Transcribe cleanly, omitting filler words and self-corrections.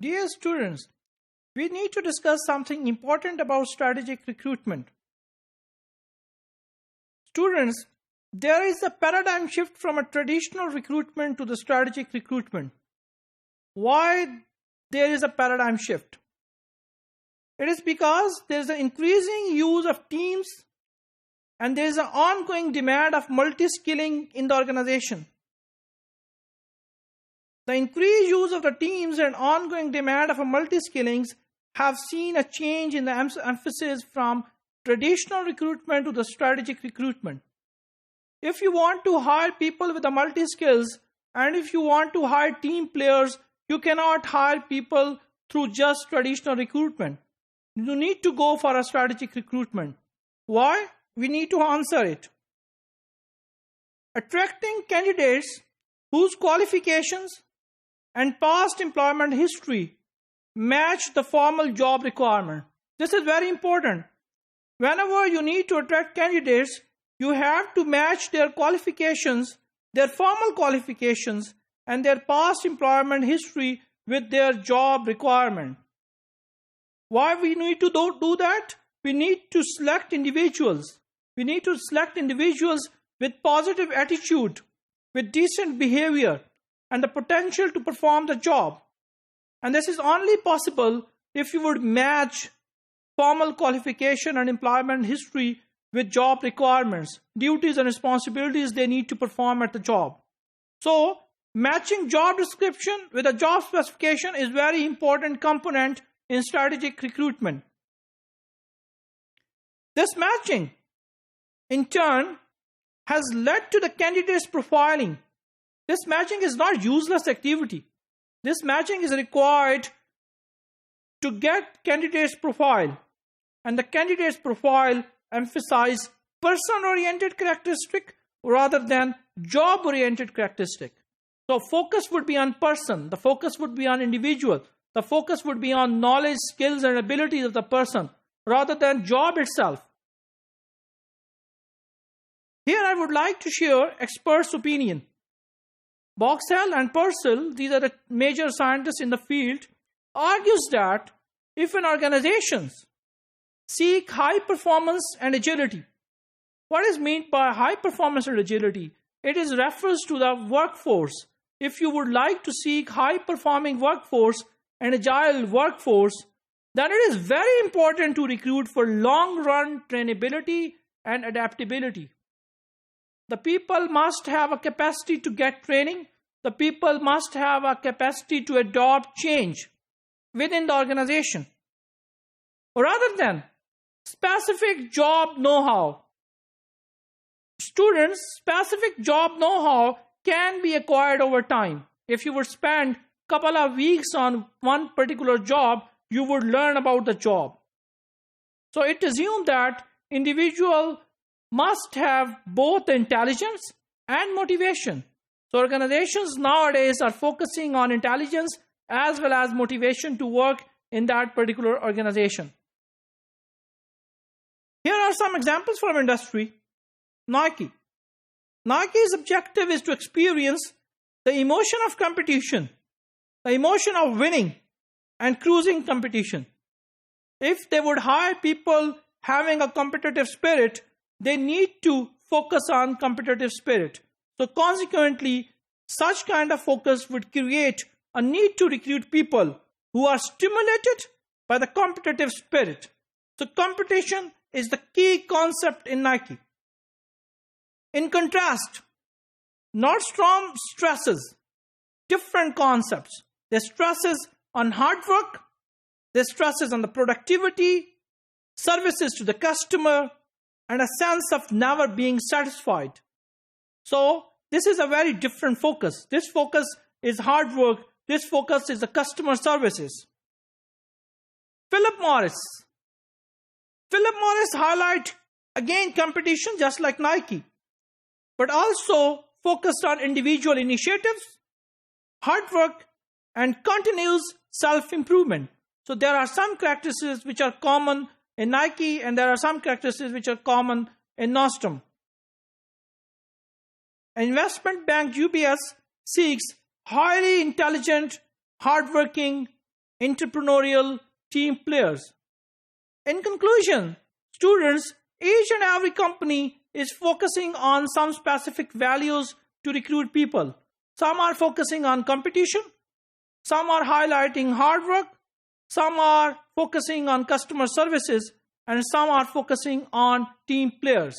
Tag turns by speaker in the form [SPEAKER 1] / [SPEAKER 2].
[SPEAKER 1] Dear students, we need to discuss something important about strategic recruitment. Students, there is a paradigm shift from a traditional recruitment to the strategic recruitment. Why there is a paradigm shift? It is because there is an increasing use of teams and there is an ongoing demand of multi-skilling in the organization. The increased use of the teams and ongoing demand of multi-skillings have seen a change in the emphasis from traditional recruitment to the strategic recruitment. If you want to hire people with the multi-skills and if you want to hire team players, you cannot hire people through just traditional recruitment. You need to go for a strategic recruitment. Why? We need to answer it. Attracting candidates whose qualifications and past employment history match the formal job requirement. This is very important. Whenever you need to attract candidates, you have to match their qualifications, their formal qualifications, and their past employment history with their job requirement. Why we need to do that? We need to select individuals. We need to select individuals with positive attitude, with decent behavior, and the potential to perform the job. And this is only possible if you would match formal qualification and employment history with job requirements, duties and responsibilities they need to perform at the job. So, matching job description with a job specification is very important component in strategic recruitment. This matching, in turn, has led to the candidate's profiling. This matching is not useless activity. This matching is required to get candidate's profile. And the candidate's profile emphasize person-oriented characteristic rather than job-oriented characteristic. So focus would be on person. The focus would be on individual. The focus would be on knowledge, skills, and abilities of the person rather than job itself. Here I would like to share experts' opinion. Boxell and Purcell, these are the major scientists in the field, argues that if an organization seek high performance and agility, what is meant by high performance and agility? It is refers to the workforce. If you would like to seek high performing workforce and agile workforce, then it is very important to recruit for long run trainability and adaptability. The people must have a capacity to get training. The people must have a capacity to adopt change within the organization. Rather than specific job know-how. Students, specific job know-how can be acquired over time. If you would spend a couple of weeks on one particular job, you would learn about the job. So it assumes that individual must have both intelligence and motivation. So organizations nowadays are focusing on intelligence as well as motivation to work in that particular organization. Here are some examples from industry. Nike. Nike's objective is to experience the emotion of competition, the emotion of winning and cruising competition. If they would hire people having a competitive spirit, they need to focus on competitive spirit. So consequently, such kind of focus would create a need to recruit people who are stimulated by the competitive spirit. So competition is the key concept in Nike. In contrast, Nordstrom stresses different concepts. They stresses on hard work, they stresses on the productivity, services to the customer, and a sense of never being satisfied. So this is a very different focus. This focus is hard work. This focus is the customer services. Philip Morris. Philip Morris highlight again competition just like Nike, but also focused on individual initiatives, hard work, and continuous self-improvement. So there are some characteristics which are common in Nike and there are some characteristics which are common in Nordstrom. Investment bank UBS seeks highly intelligent, hardworking entrepreneurial team players. In conclusion, students, each and every company is focusing on some specific values to recruit people. Some are focusing on competition, some are highlighting hard work, some are focusing on customer services, and some are focusing on team players.